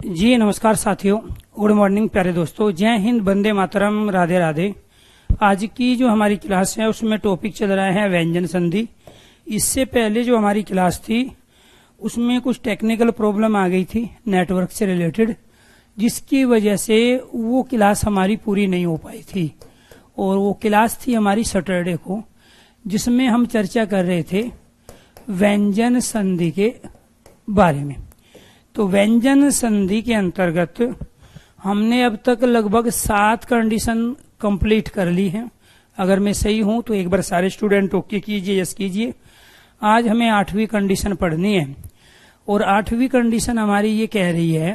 जी नमस्कार साथियों, good morning प्यारे दोस्तों, जय हिंद, वंदे मातरम, राधे राधे। आज की जो हमारी क्लास है उसमें टॉपिक चल रहा है व्यंजन संधि। इससे पहले जो हमारी क्लास थी उसमें कुछ टेक्निकल प्रॉब्लम आ गई थी नेटवर्क से रिलेटेड, जिसकी वजह से वो क्लास हमारी पूरी नहीं हो पाई थी। और वो क्लास थी हमारी सैटरडे को, जिसमें हम चर्चा कर रहे थे व्यंजन संधि के बारे में। तो व्यंजन संधि के अंतर्गत हमने अब तक लगभग 7 कंडीशन कंप्लीट कर ली है। अगर मैं सही हूं तो एक बार सारे स्टूडेंट ओके कीजिए, यस कीजिए। आज हमें 8वीं कंडीशन पढ़नी है और 8वीं कंडीशन हमारी ये कह रही है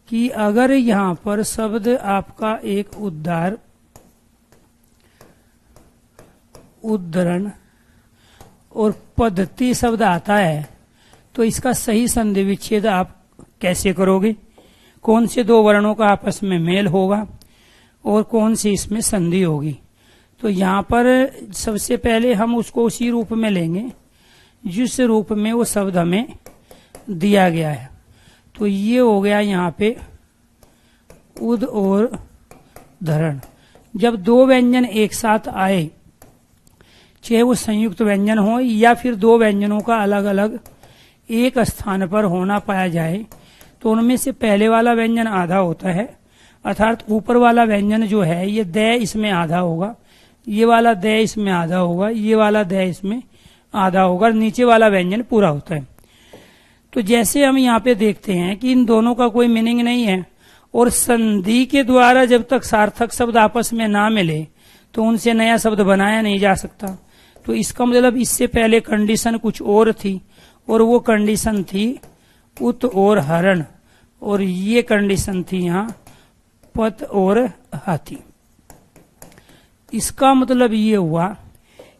कि अगर यहां पर शब्द आपका एक उद्धार, उद्धरण और पद्धति शब्द आता है तो इसका सही संधि विच्छेद आप कैसे करोगे, कौन से दो वर्णों का आपस में मेल होगा और कौन सी इसमें संधि होगी। तो यहाँ पर सबसे पहले हम उसको उसी रूप में लेंगे जिस रूप में वो शब्द हमें दिया गया है। तो ये हो गया यहाँ पे उद और धरण। जब दो व्यंजन एक साथ आए, चाहे वो संयुक्त व्यंजन हो या फिर दो व्यंजनों का अलग अलग एक स्थान पर होना पाया जाए, तो उनमें से पहले वाला व्यंजन आधा होता है, अर्थात ऊपर वाला व्यंजन जो है ये दय इसमें आधा होगा, ये वाला दय इसमें आधा होगा, ये वाला दय इसमें आधा होगा, और नीचे वाला व्यंजन पूरा होता है। तो जैसे हम यहाँ पे देखते हैं कि इन दोनों का कोई मीनिंग नहीं है और संधि के द्वारा जब तक सार्थक शब्द आपस में ना मिले तो उनसे नया शब्द बनाया नहीं जा सकता। तो इसका मतलब इससे पहले कंडीशन कुछ और थी और वो कंडीशन थी उत और हरण, और ये कंडीशन थी यहाँ पत और हाथी। इसका मतलब ये हुआ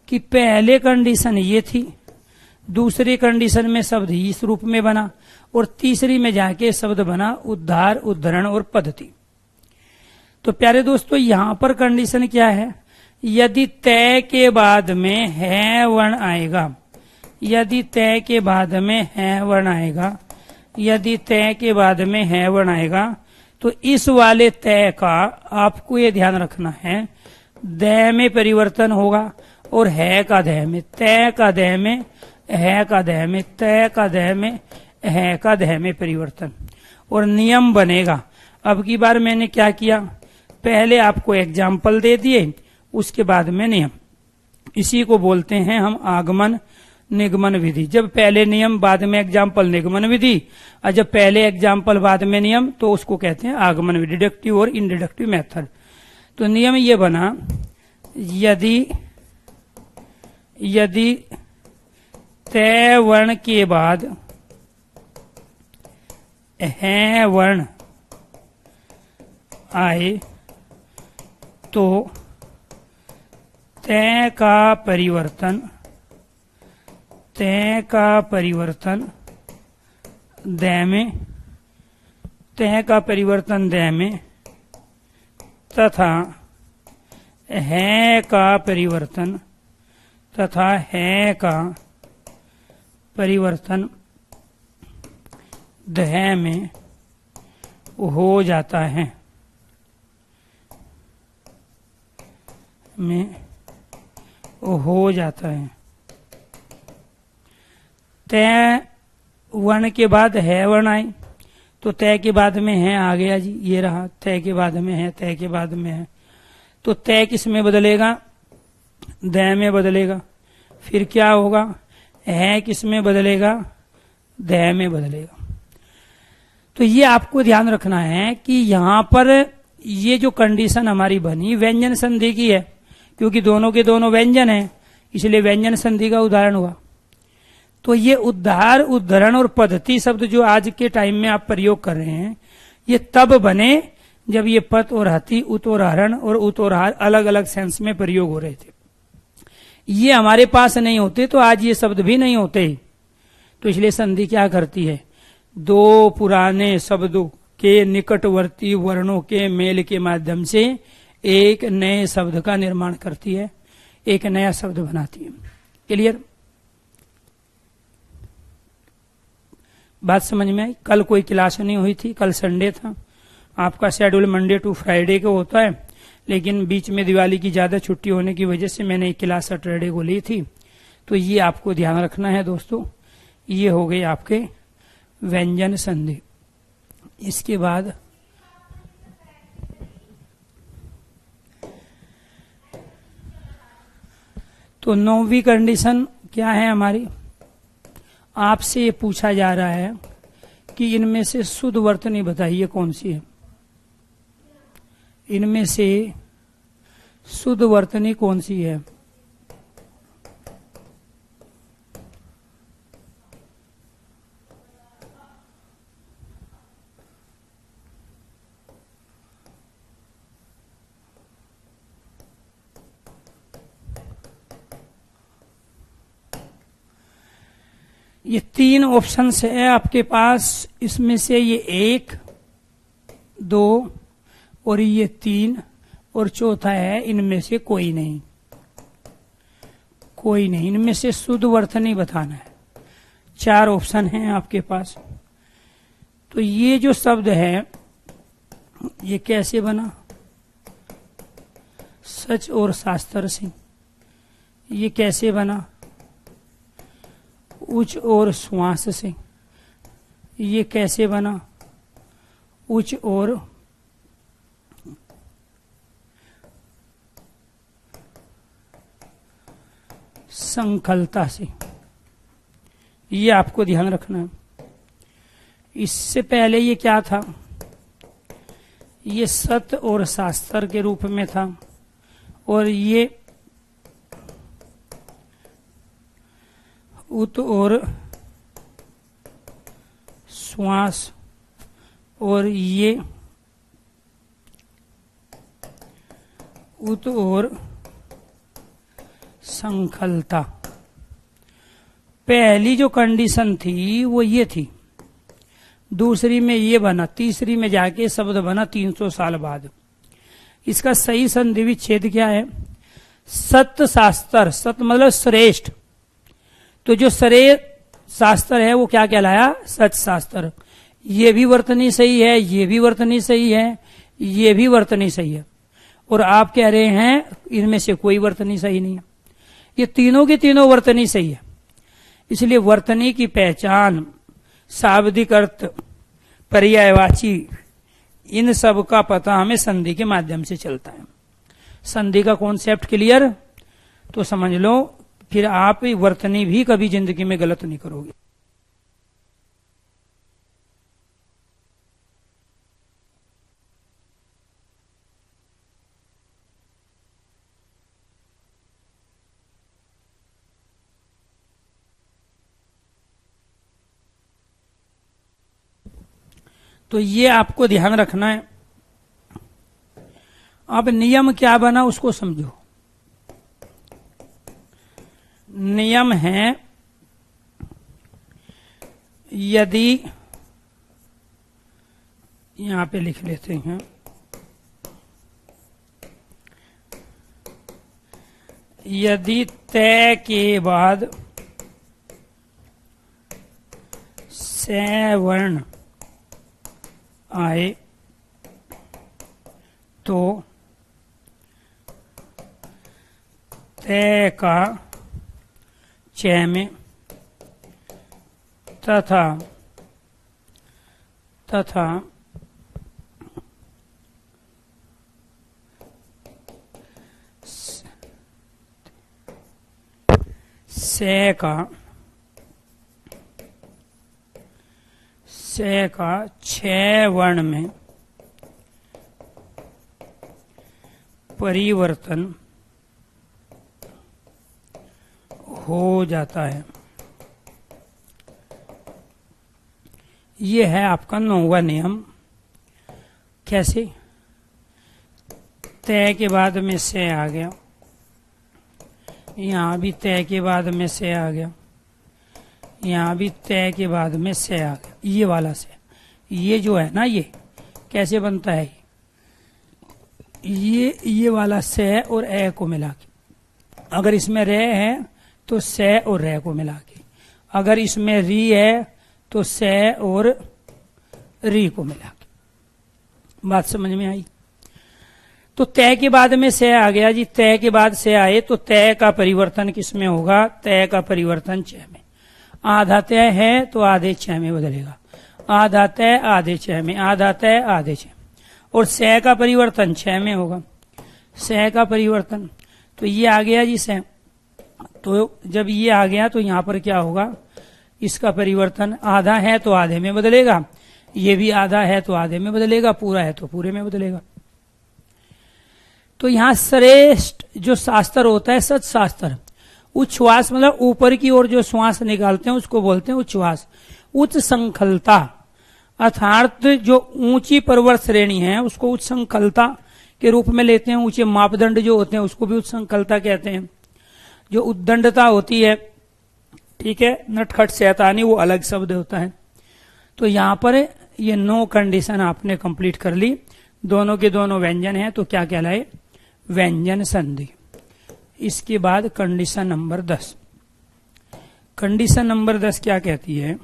कि पहले कंडीशन ये थी, दूसरी कंडीशन में शब्द इस रूप में बना और तीसरी में जाके शब्द बना उद्धार, उद्धरण और पद्धति। तो प्यारे दोस्तों यहां पर कंडीशन क्या है, यदि तय के बाद में है वर्ण आएगा, यदि तय के बाद में है वर्ण आएगा, यदि तय के बाद में है वर्ण आएगा, तो इस वाले तय का आपको ये ध्यान रखना है दय में परिवर्तन होगा और है का दय में, तय का दय में, है का दय में, तय का दय में, है का दय में परिवर्तन। और नियम बनेगा। अब की बार मैंने क्या किया, पहले आपको एग्जाम्पल दे दिए, उसके बाद में नियम। इसी को बोलते हैं हम आगमन निगमन विधि। जब पहले नियम बाद में एग्जाम्पल निगमन विधि, और जब पहले एग्जाम्पल बाद में नियम तो उसको कहते हैं आगमन विधि, डिडक्टिव और इनडिडक्टिव मेथड। तो नियम ये बना, यदि तय वर्ण के बाद है वर्ण आए तो तय का परिवर्तन दय में, तय का परिवर्तन दय में तथा है का परिवर्तन दय में हो जाता है, तय वर्ण के बाद है वर्ण आए तो तय के बाद में है आ गया जी, ये रहा तय के बाद में है, तय के बाद में है। तो तय किस में बदलेगा, दय में बदलेगा। फिर क्या होगा, है किस में बदलेगा, दय में बदलेगा। तो ये आपको ध्यान रखना है कि यहां पर ये जो कंडीशन हमारी बनी व्यंजन संधि की है, क्योंकि दोनों के दोनों व्यंजन हैं, इसलिए व्यंजन संधि का उदाहरण हुआ। तो ये उद्धार, उद्धरण और पद्धति शब्द जो आज के टाइम में आप प्रयोग कर रहे हैं, ये तब बने जब ये पत और हति, उत और हरण और उत और हार अलग अलग सेंस में प्रयोग हो रहे थे। ये हमारे पास नहीं होते तो आज ये शब्द भी नहीं होते। तो इसलिए संधि क्या करती है, दो पुराने शब्दों के निकटवर्ती वर्णों के मेल के माध्यम से एक नए शब्द का निर्माण करती है, एक नया शब्द बनाती है। क्लियर। बात समझ में आई? कल कोई क्लास नहीं हुई थी, कल संडे था। आपका शेड्यूल मंडे टू फ्राइडे को होता है, लेकिन बीच में दिवाली की ज्यादा छुट्टी होने की वजह से मैंने एक क्लास सैटरडे को ली थी। तो ये आपको ध्यान रखना है दोस्तों। ये हो गए आपके व्यंजन संधि। इसके बाद तो 9वीं कंडीशन क्या है हमारी? आपसे ये पूछा जा रहा है कि इनमें से शुद्ध वर्तनी बताइए कौन सी है। इनमें से शुद्ध वर्तनी कौन सी है? ये 3 ऑप्शंस है आपके पास। इसमें से ये 1, 2 और ये 3 और चौथा है इनमें से कोई नहीं। कोई नहीं, इनमें से शुद्ध वर्तनी बताना है। 4 ऑप्शन हैं आपके पास। तो ये जो शब्द है ये कैसे बना? सच और शास्त्र से। ये कैसे बना? उच्च और श्वास से। ये कैसे बना? उच्च और संकलता से। ये आपको ध्यान रखना है। इससे पहले ये क्या था? ये सत्य और शास्त्र के रूप में था, और ये उत और श्वास, और ये उत और संकलता। पहली जो कंडीशन थी वो ये थी, दूसरी में ये बना, तीसरी में जाके शब्द बना 300 साल बाद। इसका सही संधि विच्छेद क्या है? सत्य शास्त्र। सत्य मतलब श्रेष्ठ। तो जो श्रेष्ठ शास्त्र है वो क्या कहलाया? सच शास्त्र। ये भी वर्तनी सही है, ये भी वर्तनी सही है, ये भी वर्तनी सही है, और आप कह रहे हैं इनमें से कोई वर्तनी सही नहीं है। ये तीनों की तीनों वर्तनी सही है। इसलिए वर्तनी की पहचान, शाब्दिक अर्थ, पर्यायवाची, इन सब का पता हमें संधि के माध्यम से चलता है। संधि का कॉन्सेप्ट क्लियर? तो समझ लो, फिर आप वर्तनी भी कभी जिंदगी में गलत नहीं करोगे। तो ये आपको ध्यान रखना है। अब नियम क्या बना उसको समझो। नियम है, यदि, यहां पे लिख लेते हैं, यदि तय के बाद सवर्ण आए तो तय का चय में तथा से का 6 वर्ण में परिवर्तन हो जाता है। ये है आपका 9वां नियम। कैसे? तय के बाद में से आ गया, यहां भी तय के बाद में से आ गया, यहां भी तय के बाद में से आ गया। ये वाला से, ये जो है ना, ये कैसे बनता है? ये वाला से और ए को मिला के, अगर इसमें रे है तो से और रे को मिला के, अगर इसमें री है तो से और री को मिला के। बात समझ में आई? तो तय के बाद में से आ गया जी, तय के बाद से आए तो तय का परिवर्तन किसमें होगा? तय का परिवर्तन च में। आधा तय है तो आधे च में बदलेगा, आधा तय आधे च में, आधा तय आधे च। और से का परिवर्तन छ में होगा, से का परिवर्तन। तो ये आ गया जी से। तो जब ये आ गया तो यहां पर क्या होगा? इसका परिवर्तन आधा है तो आधे में बदलेगा, ये भी आधा है तो आधे में बदलेगा, पूरा है तो पूरे में बदलेगा। तो यहां श्रेष्ठ जो शास्त्र होता है सत्शास्त्र, उच्छ्वास मतलब ऊपर की ओर जो श्वास निकालते हैं उसको बोलते हैं उच्छ्वास। उच्च संखलता अर्थात जो ऊंची पर्वत श्रेणी है उसको उच्च संखलता के रूप में लेते हैं। ऊंचे मापदंड जो होते हैं उसको भी उच्च संखलता कहते हैं। जो उद्दंडता होती है, ठीक है, नटखट शैतानी, वो अलग शब्द होता है। तो यहां पर ये 9 कंडीशन आपने कंप्लीट कर ली। दोनों के दोनों व्यंजन हैं तो क्या कहलाए? व्यंजन संधि। इसके बाद कंडीशन नंबर 10। कंडीशन नंबर 10 क्या कहती है?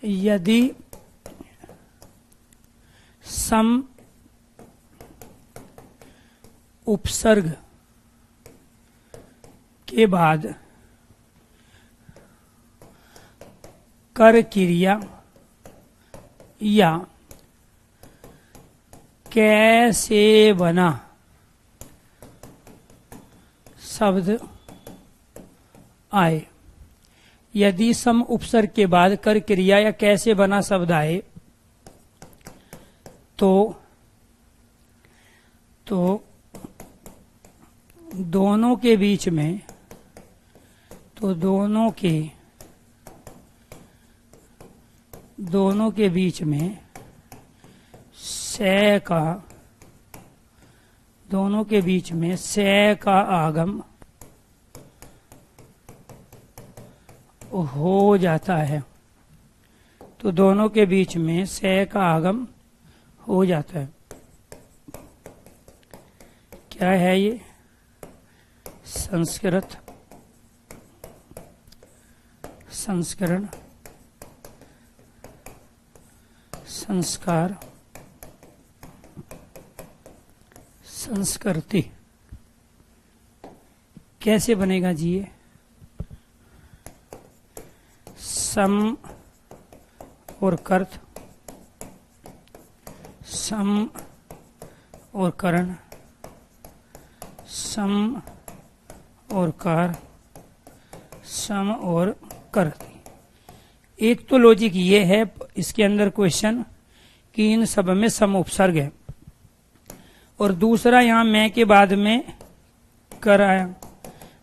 यदि सम उपसर्ग के बाद कर क्रिया या कैसे बना शब्द आए। यदि सम उपसर्ग के बाद कर क्रिया या कैसे बना शब्द आए तो दोनों के बीच में, तो दोनों के बीच में से का, दोनों के बीच में से का आगम हो जाता है। तो दोनों के बीच में से का आगम हो जाता है। क्या है ये? संस्कृत, संस्करण, संस्कार, संस्कृति। कैसे बनेगा जी ये? सम और कर्त, सम और करण, सम और कार, सम और करती। एक तो लॉजिक ये है इसके अंदर क्वेश्चन कि इन सब में सम उपसर्ग है, और दूसरा यहां मैं के बाद में कर आया,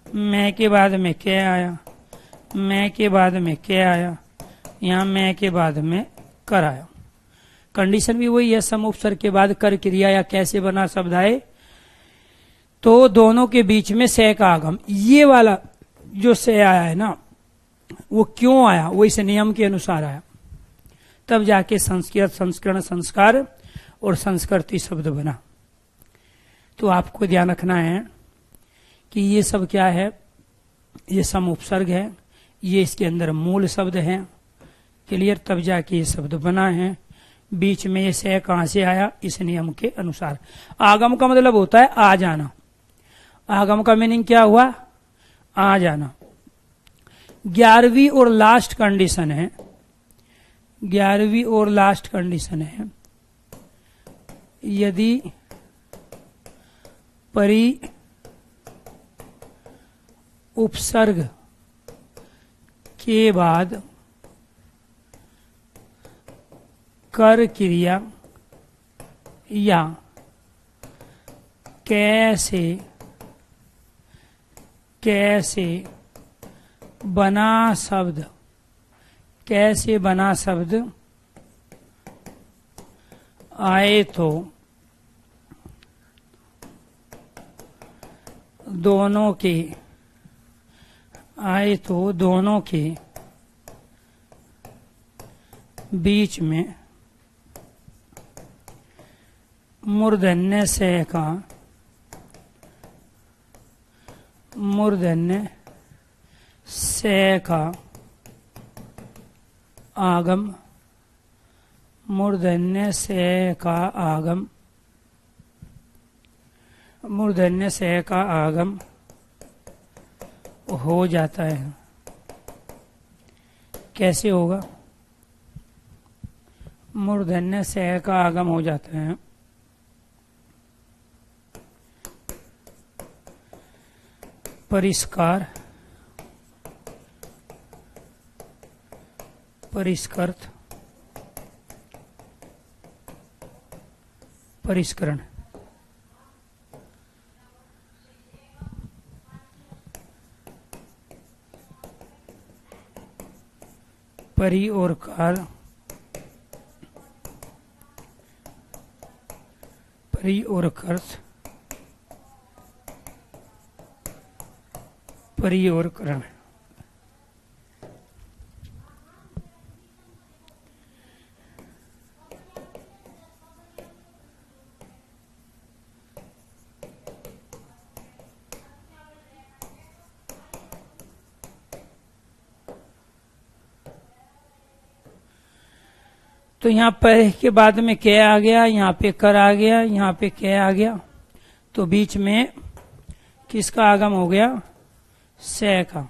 मैं के बाद में के आया, मैं के बाद में के आया, यहां मैं के बाद में कर आया। कंडीशन भी वही है, सम उपसर्ग के बाद कर क्रिया या कैसे बना शब्द आए तो दोनों के बीच में से का आगम। ये वाला जो से आया है ना, वो क्यों आया? वो इस नियम के अनुसार आया, तब जाके संस्कृत, संस्करण, संस्कार और संस्कृति शब्द बना। तो आपको ध्यान रखना है कि ये सब क्या है? ये सम उपसर्ग है, ये इसके अंदर मूल शब्द है। क्लियर? तब जाके ये शब्द बना है। बीच में ये से कहां से आया? इस नियम के अनुसार। आगम का मतलब होता है आ जाना। आगम का मीनिंग क्या हुआ? आ जाना। 11वीं और लास्ट कंडीशन है, 11वीं और लास्ट कंडीशन है, यदि परि उपसर्ग के बाद कर क्रिया या कैसे बना शब्द, कैसे बना शब्द आए तो दोनों के बीच में मूर्धन्य से का आगम, मूर्धन्य से का आगम, मूर्धन्य से का आगम हो जाता है। कैसे होगा? मूर्धन्य से का आगम हो जाता है। परिष्कार, परिष्कृत, परिष्करण। परि और कार, परि और कर्त, परि और करण। तो यहाँ पर के बाद में कै आ गया, यहाँ पे कर आ गया, यहाँ पे कै आ गया, तो बीच में किसका आगम हो गया? से का।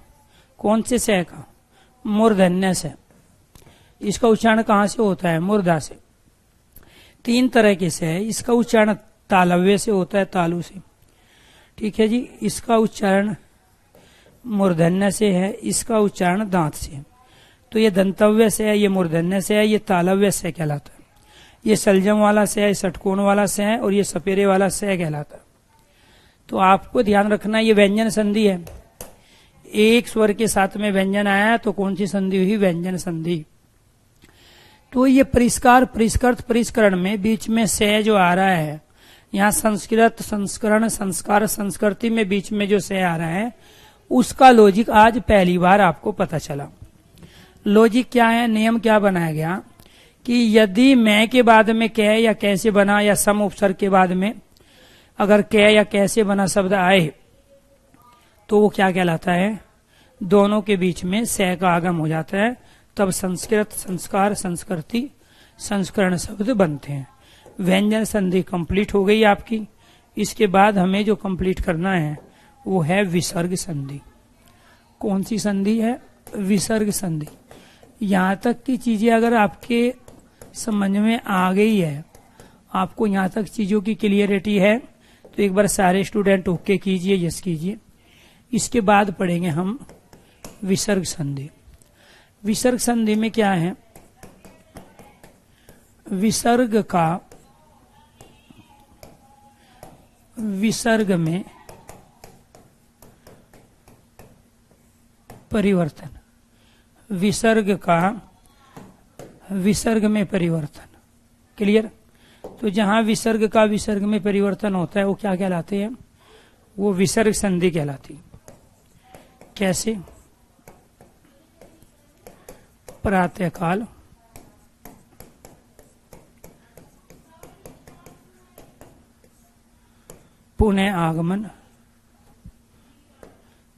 कौन से से का? मूर्धन्य से। इसका उच्चारण कहाँ से होता है? मूर्धा से। तीन तरह के से है। इसका उच्चारण तालव्य से होता है, तालु से। ठीक है जी। इसका उच्चारण मूर्धन्य से है, इसका उच्चारण दांत से। तो ये दंतव्य से है, ये मूर्धन्य से है, ये तालव्य से कहलाता है। ये सलजम वाला से है, षटकोण वाला से है, और ये सपेरे वाला से कहलाता है। तो आपको ध्यान रखना, ये व्यंजन संधि है। एक स्वर के साथ में व्यंजन आया तो कौन सी संधि हुई? व्यंजन संधि। तो ये परिष्कार, परिष्कृत, परिष्करण में बीच में से जो आ रहा है, यहाँ संस्कृत, संस्करण, संस्कार, संस्कृति में बीच में जो से आ रहा है, उसका लॉजिक आज पहली बार आपको पता चला। लॉजिक क्या है? नियम क्या बनाया गया कि यदि मैं के बाद में कै या कैसे बना, या सम उपसर्ग के बाद में अगर कै या कैसे बना शब्द आए तो वो क्या कहलाता है? दोनों के बीच में से का आगम हो जाता है, तब संस्कृत, संस्कार, संस्कृति, संस्करण शब्द बनते हैं। व्यंजन संधि कंप्लीट हो गई आपकी। इसके बाद हमें जो कंप्लीट करना है वो है विसर्ग संधि। कौन सी संधि है? विसर्ग संधि। यहाँ तक की चीजें अगर आपके समझ में आ गई है, आपको यहाँ तक चीजों की क्लियरिटी है, तो एक बार सारे स्टूडेंट ओके कीजिए, यस कीजिए। इसके बाद पढ़ेंगे हम विसर्ग संधि। विसर्ग संधि में क्या है? विसर्ग का, विसर्ग में परिवर्तन, विसर्ग का विसर्ग में परिवर्तन। क्लियर? तो जहां विसर्ग का विसर्ग में परिवर्तन होता है वो क्या कहलाते हैं? वो विसर्ग संधि कहलाती है। कैसे? प्रातःकाल, पुनः आगमन,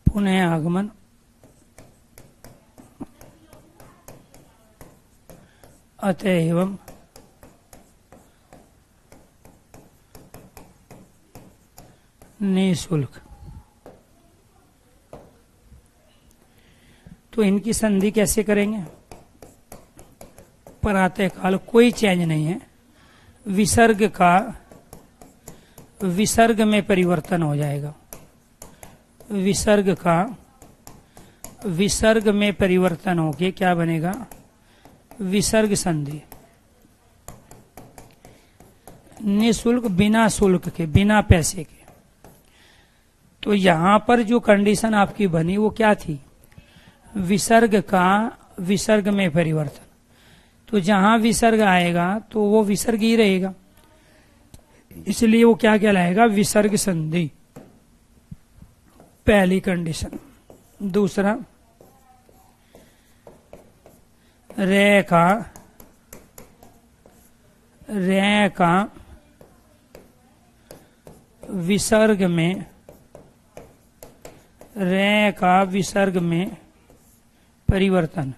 पुनः आगमन, अतएव निःशुल्क। तो इनकी संधि कैसे करेंगे? प्रातःकाल कोई चेंज नहीं है, विसर्ग का विसर्ग में परिवर्तन हो जाएगा। विसर्ग का विसर्ग में परिवर्तन होके क्या बनेगा? विसर्ग संधि। निःशुल्क, बिना शुल्क के, बिना पैसे के। तो यहां पर जो कंडीशन आपकी बनी वो क्या थी? विसर्ग का विसर्ग में परिवर्तन। तो जहां विसर्ग आएगा तो वो विसर्ग ही रहेगा, इसलिए वो क्या कहलाएगा? विसर्ग संधि। पहली कंडीशन। दूसरा, रे का विसर्ग में, रे का विसर्ग में परिवर्तन।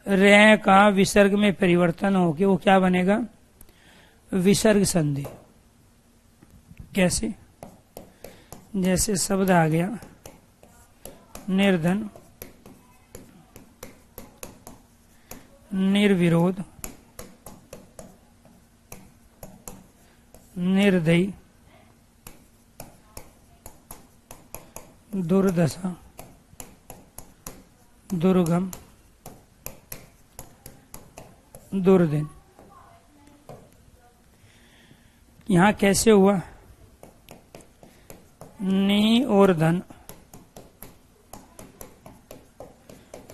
रे का विसर्ग में परिवर्तन होके वो क्या बनेगा? विसर्ग संधि। कैसे? जैसे शब्द आ गया निर्धन, निर्विरोध, निर्दयी, दुर्दशा, दुर्गम, दुर्दिन। यहां कैसे हुआ? नि और धन,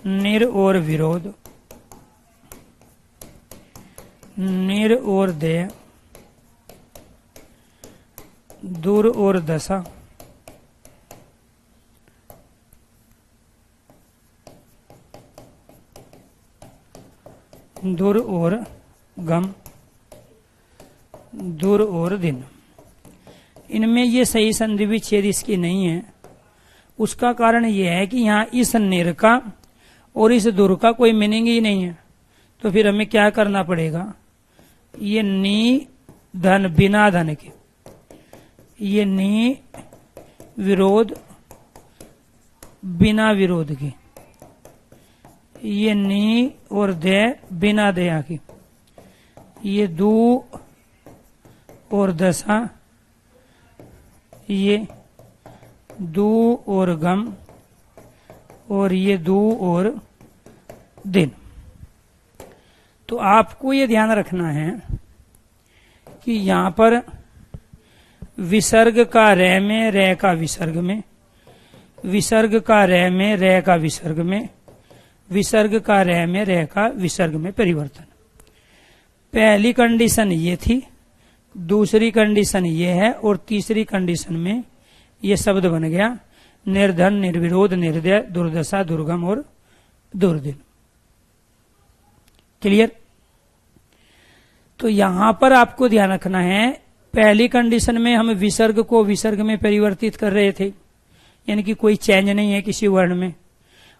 निर और विरोध, निर और देय, दूर और दशा, दूर और गम, दूर और दिन। इनमें ये सही संधि विच्छेद इसकी नहीं है। उसका कारण ये है कि यहाँ इस निर का और इस दूर का कोई मीनिंग ही नहीं है। तो फिर हमें क्या करना पड़ेगा? ये नी धन बिना धन के, ये नी विरोध बिना विरोध के, ये नी और दे बिना दया की, ये दू और दशा, ये दू और गम, और ये दू और दिन। तो आपको ये ध्यान रखना है कि यहां पर विसर्ग का रे में, रे का विसर्ग में, विसर्ग का रे में, रे का विसर्ग में, विसर्ग का रे में, रे का विसर्ग में परिवर्तन। पहली कंडीशन ये थी, दूसरी कंडीशन ये है, और तीसरी कंडीशन में ये शब्द बन गया निर्धन, निर्विरोध, निर्दय, दुर्दशा, दुर्गम और दुर्दिन। क्लियर? तो यहां पर आपको ध्यान रखना है, पहली कंडीशन में हम विसर्ग को विसर्ग में परिवर्तित कर रहे थे, यानी कि कोई चेंज नहीं है किसी वर्ण में।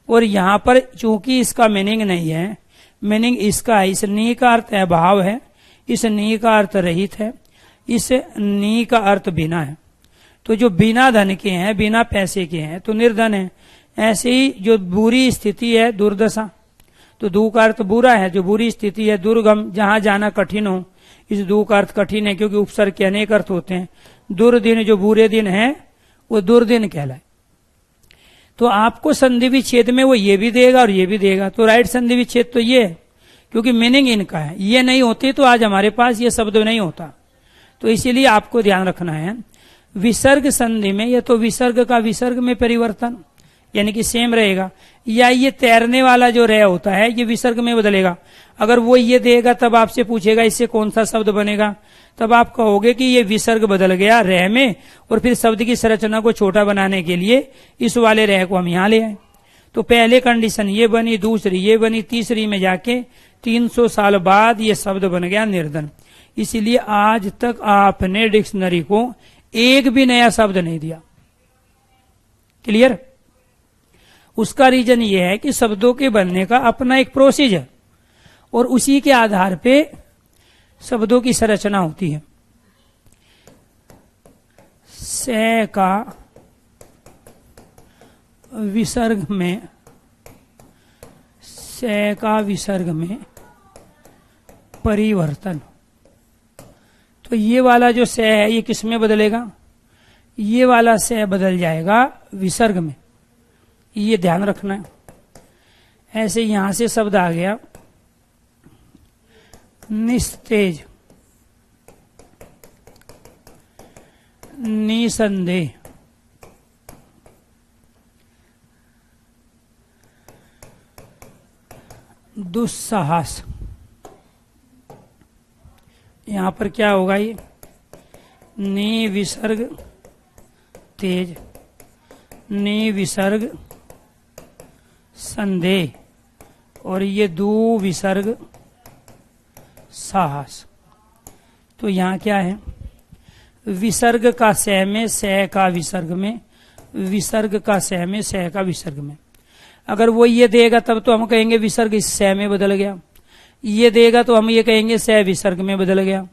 और यहां पर चूंकि इसका मीनिंग नहीं है, मीनिंग इसका इस नी का अर्थ है भाव है, इस नी का अर्थ रहित है, इस नी का अर्थ बिना है। तो जो बिना धन के हैं, बिना पैसे के हैं, तो निर्धन है। ऐसे ही जो बुरी स्थिति है दुर्दशा, तो दू का अर्थ बुरा है, जो बुरी स्थिति है। दुर्गम, जहां जाना कठिन हो, इस दू का अर्थ कठिन है, क्योंकि उपसर्ग के अनेक अर्थ होते हैं। दुर्दिन, जो बुरे दिन है, वो दुर्दिन कहलाए। तो आपको संधि विच्छेद में वो ये भी देगा और ये भी देगा। तो राइट संधि विच्छेद तो ये है, क्योंकि मीनिंग इनका है। ये नहीं होते तो आज हमारे पास ये शब्द नहीं होता। तो इसीलिए आपको ध्यान रखना है, विसर्ग संधि में या तो विसर्ग का विसर्ग में परिवर्तन, यानी कि सेम रहेगा, या ये तैरने वाला जो रे होता है ये विसर्ग में बदलेगा। अगर वो ये देगा तब आपसे पूछेगा इससे कौन सा शब्द बनेगा, तब आप कहोगे कि ये विसर्ग बदल गया रे में, और फिर शब्द की संरचना को छोटा बनाने के लिए इस वाले रे को हम यहां ले आए। तो पहले कंडीशन ये बनी, दूसरी ये बनी, तीसरी में जाके 300 साल बाद ये शब्द बन गया निर्धन। इसीलिए आज तक आपने डिक्शनरी को एक भी नया शब्द नहीं दिया। क्लियर? उसका रीजन ये है कि शब्दों के बनने का अपना एक प्रोसेस है, और उसी के आधार पे शब्दों की संरचना होती है। से का विसर्ग में, से का विसर्ग में परिवर्तन। तो ये वाला जो से है ये किस में बदलेगा? ये वाला से बदल जाएगा विसर्ग में। ये ध्यान रखना है। ऐसे यहां से शब्द आ गया निस्तेज, निसंदेह, दुस्साहस। यहां पर क्या होगा? ये नी विसर्ग तेज, नी विसर्ग संदेह, और ये दू विसर्ग साहस। तो यहां क्या है? विसर्ग का से में, से का विसर्ग में, विसर्ग का से में, से का विसर्ग में। अगर वो ये देगा तब तो हम कहेंगे विसर्ग इस स में बदल गया, ये देगा तो हम ये कहेंगे स विसर्ग में बदल गया।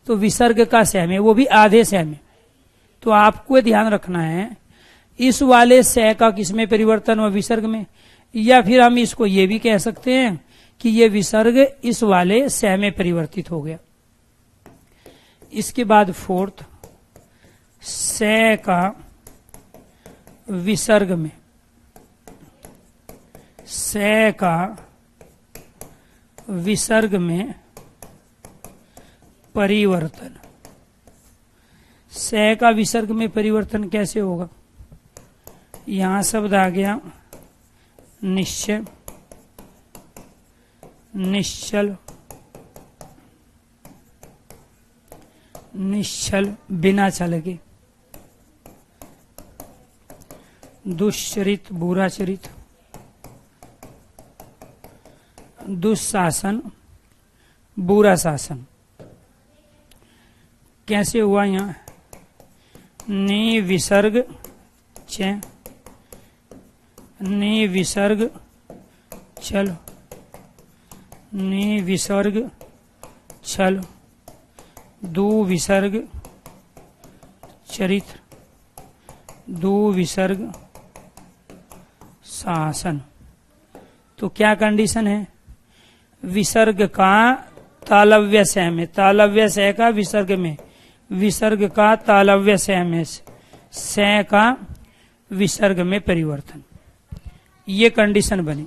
तो विसर्ग का स में, वो भी आधे स में। तो आपको ध्यान रखना है इस वाले स का किसमें परिवर्तन हुआ, विसर्ग में। या फिर हम इसको ये भी कह सकते हैं कि ये विसर्ग इस वाले स में परिवर्तित हो गया। इसके बाद फोर्थ, स का विसर्ग में, स का विसर्ग में परिवर्तन। स का विसर्ग में परिवर्तन कैसे होगा, यहां शब्द आ गया निश्चय, निश्चल, निश्चल बिना छल के, दुश्चरित बुरा चरित, दुशासन बुरा शासन। कैसे हुआ यहां, नि विसर्ग च, नि विसर्ग छल, नि विसर्ग छल, दु विसर्ग चरित्र, दु विसर्ग शासन। तो क्या कंडीशन है, विसर्ग का तालव्य स में, तालव्य स का विसर्ग में, विसर्ग का तालव्य स में, स का विसर्ग में परिवर्तन, ये कंडीशन बनी।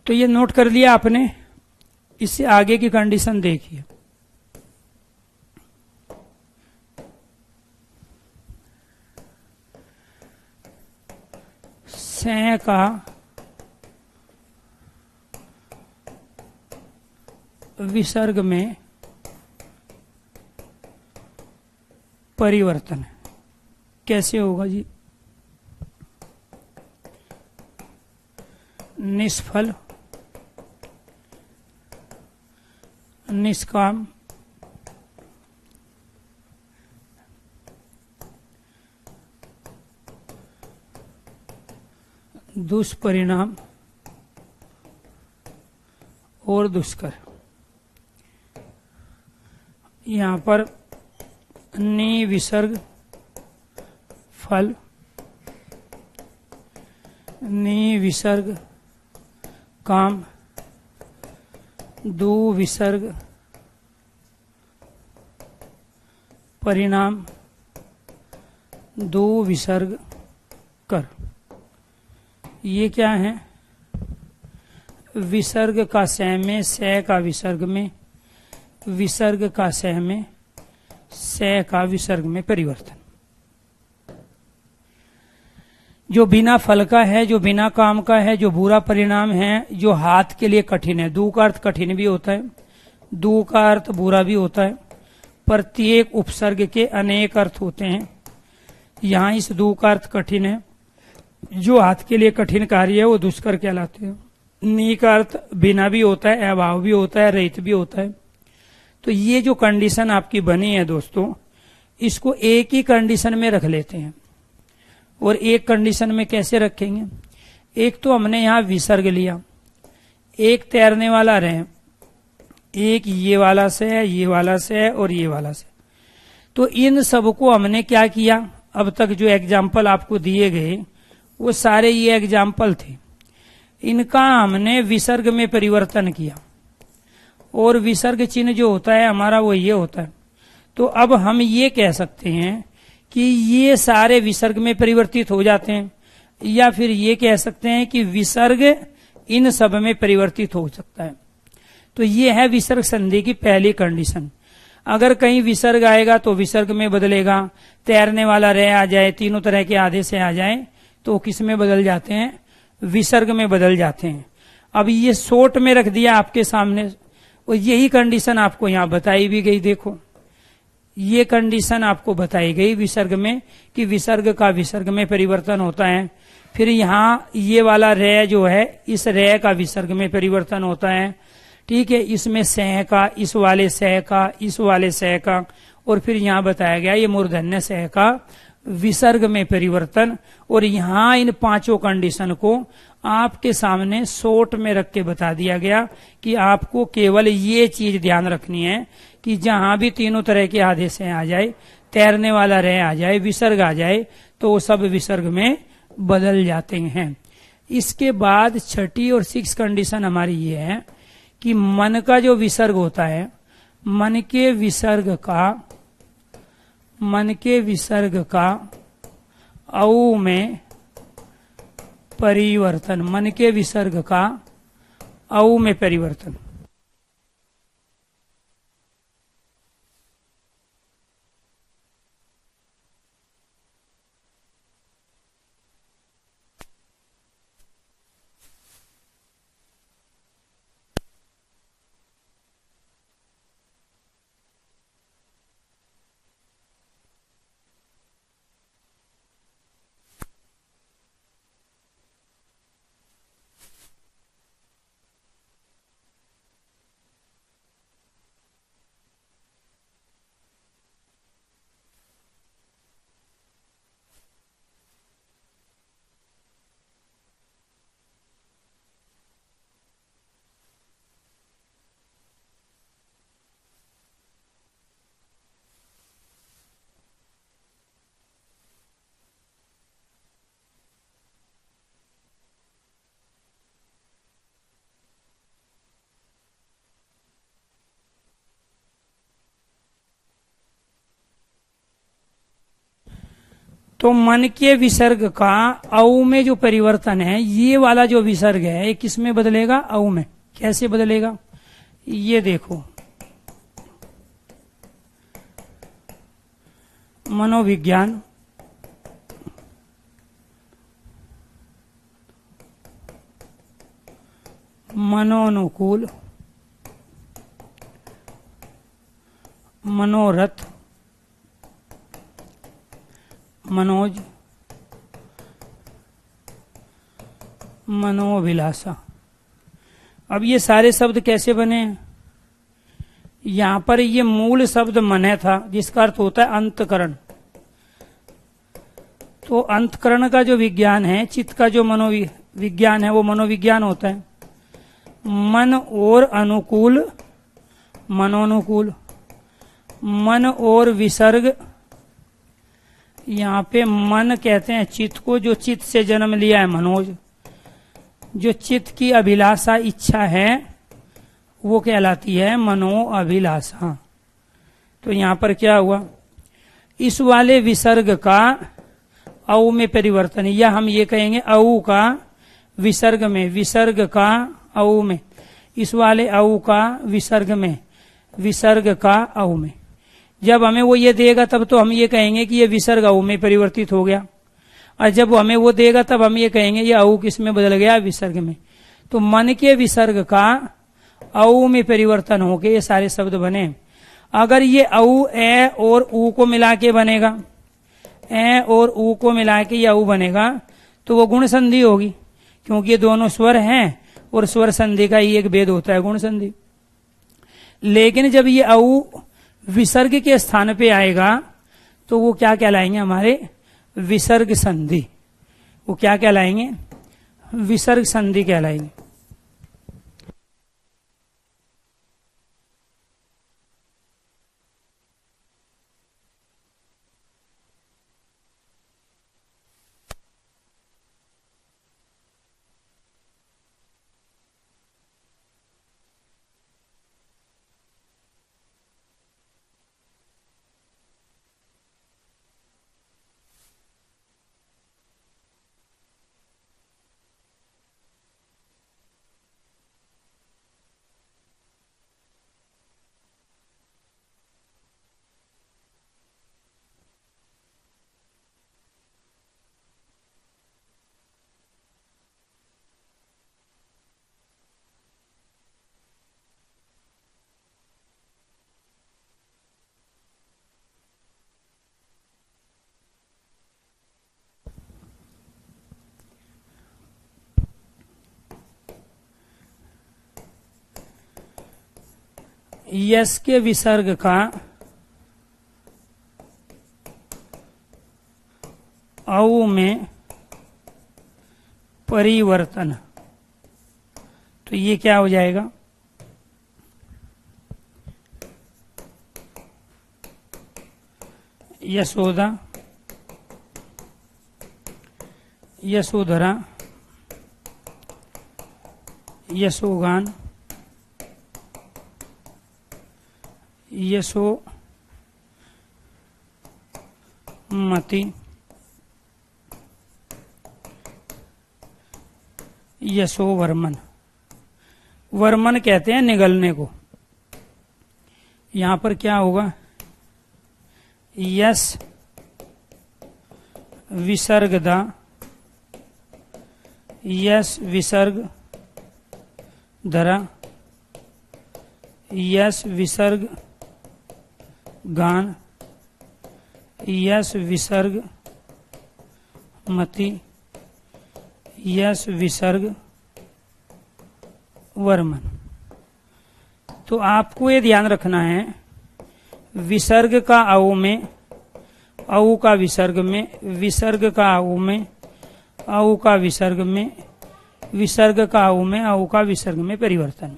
तो ये नोट कर लिया आपने। इससे आगे की कंडीशन देखिए। से का विसर्ग में परिवर्तन कैसे होगा जी? निष्फल, निष्काम, दुष्परिणाम और दुष्कर। यहां पर नि विसर्ग फल, नि विसर्ग काम, दु विसर्ग परिणाम, दु विसर्ग कर। ये क्या है? विसर्ग का सह में, सह का विसर्ग में, विसर्ग का सह में, सह का विसर्ग में परिवर्तन। जो बिना फल का है, जो बिना काम का है, जो बुरा परिणाम है, जो हाथ के लिए कठिन है। दु का अर्थ कठिन भी होता है, दु का अर्थ बुरा भी होता है। प्रत्येक उपसर्ग के अनेक अर्थ होते हैं। यहां इस दु का अर्थ कठिन है। जो हाथ के लिए कठिन कार्य है वो दुष्कर कहलाते हैं। नी का अर्थ बिना भी होता है, अभाव भी होता है, रहित भी होता है। तो ये जो कंडीशन आपकी बनी है दोस्तों, इसको एक ही कंडीशन में रख लेते हैं। और एक कंडीशन में कैसे रखेंगे? एक तो हमने यहां विसर्ग लिया, एक तैरने वाला रहे, एक ये वाला से है, ये वाला से है और ये वाला से। तो इन सबको हमने क्या किया? अब तक जो एग्जाम्पल आपको दिए गए वो सारे ये एग्जाम्पल थे। इनका हमने विसर्ग में परिवर्तन किया और विसर्ग चिन्ह जो होता है हमारा वो ये होता है। तो अब हम ये कह सकते हैं कि ये सारे विसर्ग में परिवर्तित हो जाते हैं, या फिर ये कह सकते हैं कि विसर्ग इन सब में परिवर्तित हो सकता है। तो ये है विसर्ग संधि की पहली कंडीशन। अगर कहीं विसर्ग आएगा तो विसर्ग में बदलेगा। तैरने वाला रह आ जाए, तीनों तरह के आधे से आ जाए तो किस में बदल जाते हैं? विसर्ग में बदल जाते हैं। अब ये शॉर्ट में रख दिया आपके सामने, और यही कंडीशन आपको यहां बताई भी गई। देखो ये कंडीशन आपको बताई गई विसर्ग में कि विसर्ग का विसर्ग में परिवर्तन होता है। फिर यहां ये वाला रे जो है, इस रे का विसर्ग में परिवर्तन होता है। ठीक है, इसमें सह का, इस वाले सह का, इस वाले सह का, और फिर यहां बताया गया ये मूर्धन्य सह का विसर्ग में परिवर्तन। और यहां इन पांचों कंडीशन को आपके सामने शॉर्ट में रख के बता दिया गया कि आपको केवल ये चीज ध्यान रखनी है कि जहां भी तीनों तरह के आदेश आ जाए, तैरने वाला रह आ जाए, विसर्ग आ जाए, तो वो सब विसर्ग में बदल जाते हैं। इसके बाद छठी और 6 कंडीशन हमारी ये है कि मन का जो विसर्ग होता है, मन के विसर्ग का औ में परिवर्तन, मन के विसर्ग का औ में परिवर्तन। तो मन के विसर्ग का औ में जो परिवर्तन है, ये वाला जो विसर्ग है ये किस में बदलेगा? औ में। कैसे बदलेगा? ये देखो, मनोविज्ञान, मनोनुकूल, मनोरथ, मनोज, मनोभिलाषा। अब ये सारे शब्द कैसे बने? यहां पर ये मूल शब्द मन था, जिसका अर्थ होता है अंतकरण। तो अंतकरण का जो विज्ञान है, चित्त का जो मनोविज्ञान है, वो मनोविज्ञान होता है। मन और अनुकूल, मनोनुकूल, मन और विसर्ग। यहाँ पे मन कहते हैं चित्त को, जो चित्त से जन्म लिया है मनोज। जो चित्त की अभिलाषा, इच्छा है, वो कहलाती है मनो अभिलाषा। तो यहाँ पर क्या हुआ? इस वाले विसर्ग का औ में परिवर्तन, या हम ये कहेंगे औ का विसर्ग में, विसर्ग का औ में, इस वाले औ का विसर्ग में, विसर्ग का औ में। जब हमें वो ये देगा तब तो हम ये कहेंगे कि ये विसर्ग औ में परिवर्तित हो गया, और जब वो हमें वो देगा तब हम ये कहेंगे ये औ किस में बदल गया? विसर्ग में। तो मन के विसर्ग का औ में परिवर्तन होके ये सारे शब्द बने। अगर ये औ ए और ऊ को मिला के बनेगा, ए और ऊ को मिला के ये औ बनेगा, तो वो गुण संधि होगी, क्योंकि ये दोनों स्वर हैं और स्वर संधि का ही एक भेद होता है, गुण संधि। लेकिन जब ये औ विसर्ग के स्थान पे आएगा तो वो क्या कहलाएंगे? हमारे विसर्ग संधि। वो क्या कहलाएंगे? विसर्ग संधि कहलाएंगे। यस के विसर्ग का औ में परिवर्तन, तो ये क्या हो जाएगा? यशोदा, यशोधरा, यशोगान, यशोमति, यशोवर्मन। वर्मन कहते हैं निगलने को। यहां पर क्या होगा? यस विसर्ग दा, यस विसर्ग धरा, यस विसर्ग गान, यस विसर्ग मति, यस विसर्ग वर्मन। तो आपको ये ध्यान रखना है, विसर्ग का औ में, औ का विसर्ग में, विसर्ग का औ में, औ का विसर्ग में, विसर्ग का औ में, औ का विसर्ग में परिवर्तन।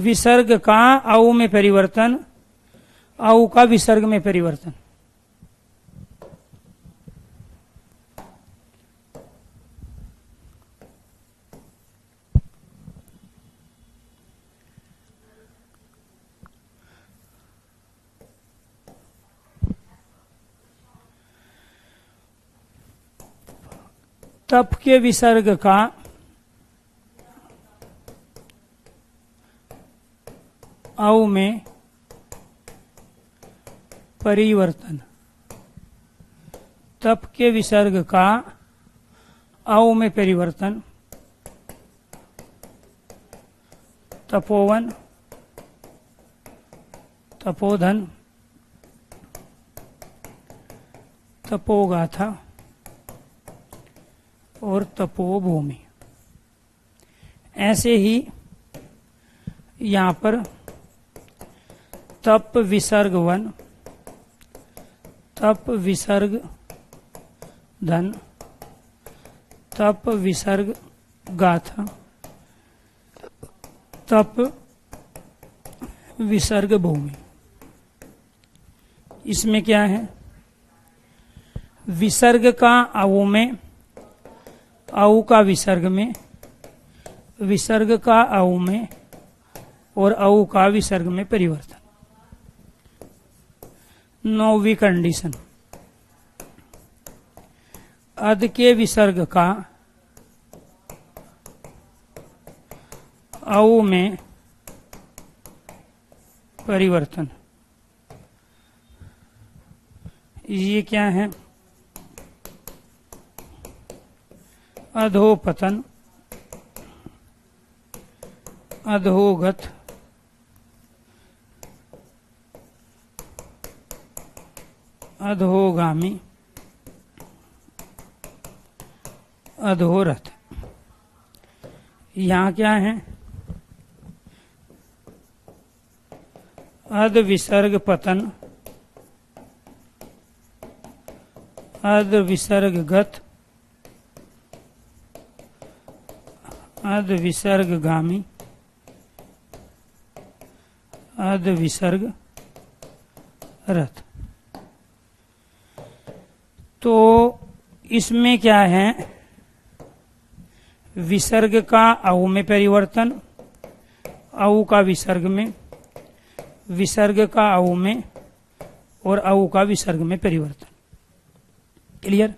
विसर्ग का औ में परिवर्तन, औ का विसर्ग में परिवर्तन। तप के विसर्ग का औ में परिवर्तन, तप के विसर्ग का औ में परिवर्तन। तपोवन, तपोधन, तपोगाथा और तपोभूमि। ऐसे ही यहाँ पर तप विसर्ग वन, तप विसर्ग धन, तप विसर्ग गाथा, तप विसर्ग भूमि। इसमें क्या है? विसर्ग का औ में, औ का विसर्ग में, विसर्ग का औ में और औ का विसर्ग में परिवर्तन। 9वीं कंडीशन, अद के विसर्ग का औ में परिवर्तन। ये क्या है? अधोपतन, अधोगत, अधोगामी, अधोरथ। यहाँ क्या है? अध विसर्ग पतन, अध विसर्ग गत, अध विसर्ग गामी, अध विसर्ग रथ। तो इसमें क्या है? विसर्ग का औ में परिवर्तन, औ का विसर्ग में, विसर्ग का औ में और औ का विसर्ग में परिवर्तन। क्लियर?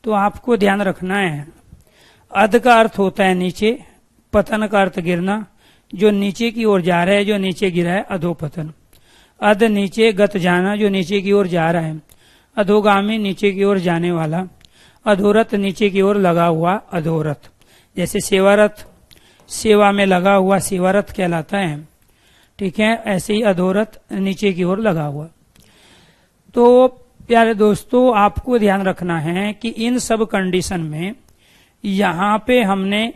तो आपको ध्यान रखना है, अध का अर्थ होता है नीचे, पतन का अर्थ गिरना, जो नीचे की ओर जा रहा है, जो नीचे गिरा है अधोपतन। अध नीचे, गत जाना, जो नीचे की ओर जा रहा है। अधोगामी नीचे की ओर जाने वाला, अधोरथ नीचे की ओर लगा हुआ अधोरथ। जैसे सेवारथ सेवा में लगा हुआ सेवारथ कहलाता है, ठीक है। ऐसे ही अधोरथ नीचे की ओर लगा हुआ। तो प्यारे दोस्तों, आपको ध्यान रखना है कि इन सब कंडीशन में यहाँ पे हमने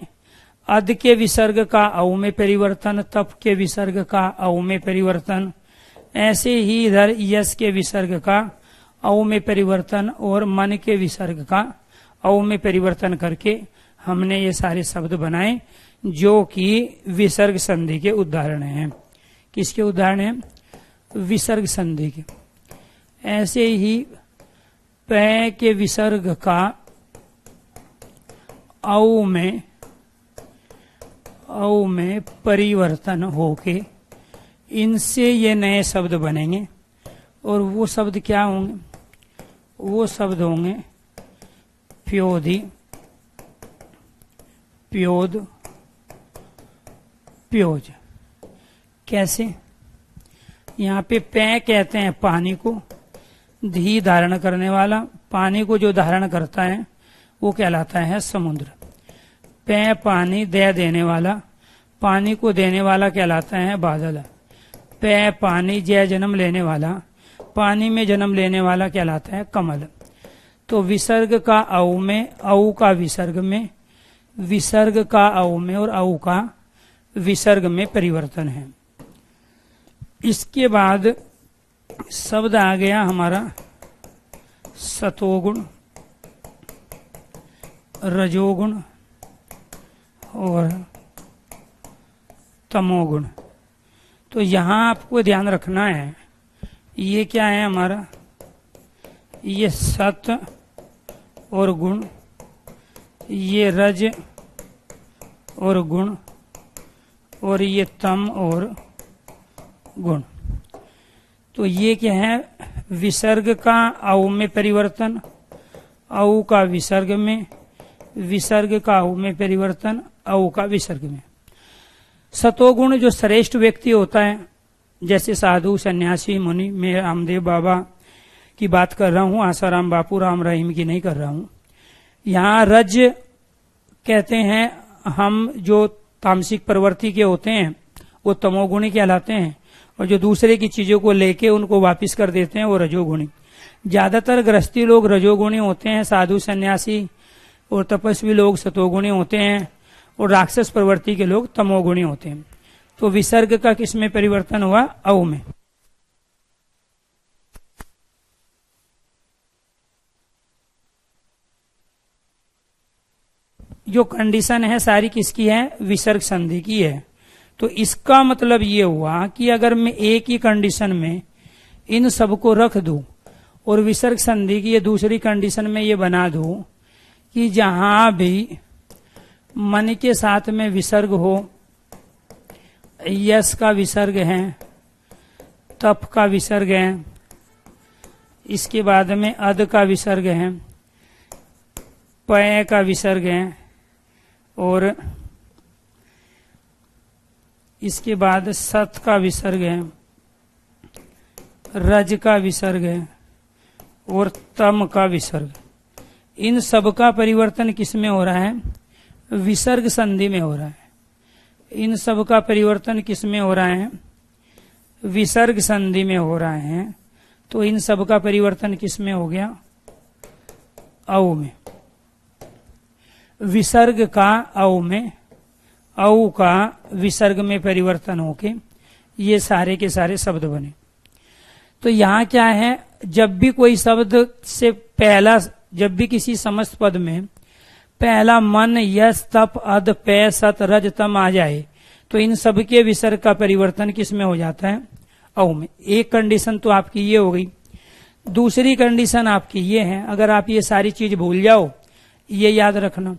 अध के विसर्ग का औ में परिवर्तन, तप के विसर्ग का औ में परिवर्तन, ऐसे ही इधर यश के विसर्ग का औ में परिवर्तन और मन के विसर्ग का औ में परिवर्तन करके हमने ये सारे शब्द बनाए, जो कि विसर्ग संधि के उदाहरण हैं। किसके उदाहरण हैं? विसर्ग संधि के। ऐसे ही पै के विसर्ग का औ में परिवर्तन होके इनसे ये नए शब्द बनेंगे। और वो शब्द क्या होंगे? वो शब्द होंगे प्योधि, प्योद, प्योज। कैसे? यहाँ पे पै कहते हैं पानी को, धी धारण करने वाला, पानी को जो धारण करता है वो कहलाता है समुद्र। पै पानी, दे देने वाला, पानी को देने वाला कहलाता है बादल। पै पानी, जय जन्म लेने वाला, पानी में जन्म लेने वाला कहलाता है कमल। तो विसर्ग का औ में, औ का विसर्ग में, विसर्ग का औ में और औ का विसर्ग में परिवर्तन है। इसके बाद शब्द आ गया हमारा सतोगुण, रजोगुण और तमोगुण। तो यहां आपको ध्यान रखना है, ये क्या है हमारा, ये सत और गुण, ये रज और गुण, और ये तम और गुण। तो ये क्या है, विसर्ग का औ में परिवर्तन, औ का विसर्ग में, विसर्ग का औ में परिवर्तन, औ का विसर्ग में। सतोगुण जो श्रेष्ठ व्यक्ति होता है, जैसे साधु, सन्यासी, मुनि, मैं रामदेव बाबा की बात कर रहा हूं, आसाराम बापू, राम रहीम की नहीं कर रहा हूं। यहाँ रज कहते हैं हम जो तामसिक प्रवृत्ति के होते हैं वो तमोगुणी कहलाते हैं, और जो दूसरे की चीजों को लेके उनको वापिस कर देते हैं वो रजोगुणी। ज्यादातर गृहस्थी लोग रजोगुणी होते हैं, साधु सन्यासी और तपस्वी लोग सतोगुणी होते हैं, और राक्षस प्रवृत्ति के लोग तमोगुणी होते हैं। तो विसर्ग का किसमें परिवर्तन हुआ, औ में। जो कंडीशन है सारी किसकी है, विसर्ग संधि की है। तो इसका मतलब ये हुआ कि अगर मैं एक ही कंडीशन में इन सबको रख दूं और विसर्ग संधि की ये दूसरी कंडीशन में ये बना दूं कि जहां भी मन के साथ में विसर्ग हो, यश का विसर्ग है, तप का विसर्ग है, इसके बाद में अद का विसर्ग है, पय का विसर्ग है, और इसके बाद सत का विसर्ग है, रज का विसर्ग है, और तम का विसर्ग। इन सब का परिवर्तन किसमें हो रहा है, विसर्ग संधि में हो रहा है। इन सब का परिवर्तन किसमें हो रहा है, विसर्ग संधि में हो रहा है। तो इन सब का परिवर्तन किसमें हो गया, औ में। विसर्ग का औ में, औ का विसर्ग में परिवर्तन होके ये सारे के सारे शब्द बने। तो यहाँ क्या है, जब भी कोई शब्द से पहला, जब भी किसी समस्त पद में पहला मन, यश, तप, अद, पय, सत, रज, तम आ जाए तो इन सब के विसर्ग का परिवर्तन किस में हो जाता है, औ में। एक कंडीशन तो आपकी ये हो गई। दूसरी कंडीशन आपकी ये है, अगर आप ये सारी चीज भूल जाओ, ये याद रखना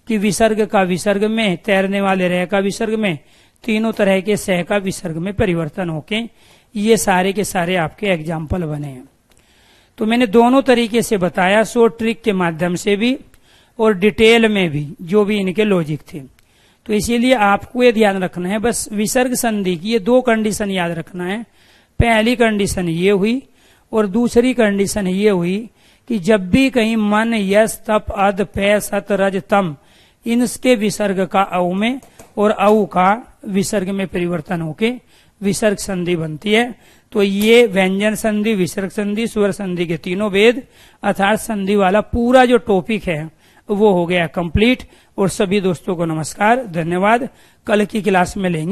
कि विसर्ग का विसर्ग में, तैरने वाले रह का विसर्ग में, तीनों तरह के सह का विसर्ग में परिवर्तन होके ये सारे के सारे आपके एग्जाम्पल बने हैं। तो मैंने दोनों तरीके से बताया, शॉर्ट ट्रिक के माध्यम से भी और डिटेल में भी, जो भी इनके लॉजिक थे। तो इसीलिए आपको ये ध्यान रखना है, बस विसर्ग संधि की ये दो कंडीशन याद रखना है। पहली कंडीशन ये हुई और दूसरी कंडीशन ये हुई कि जब भी कहीं मन, यश, तप, अद, पय, सत, रज, तम इनके विसर्ग का औ में और औ का विसर्ग में परिवर्तन होके विसर्ग संधि बनती है। तो ये व्यंजन संधि, विसर्ग संधि, स्वर संधि के तीनों भेद अर्थात संधि वाला पूरा जो टॉपिक है वो हो गया कंप्लीट। और सभी दोस्तों को नमस्कार, धन्यवाद। कल की क्लास में लेंगे।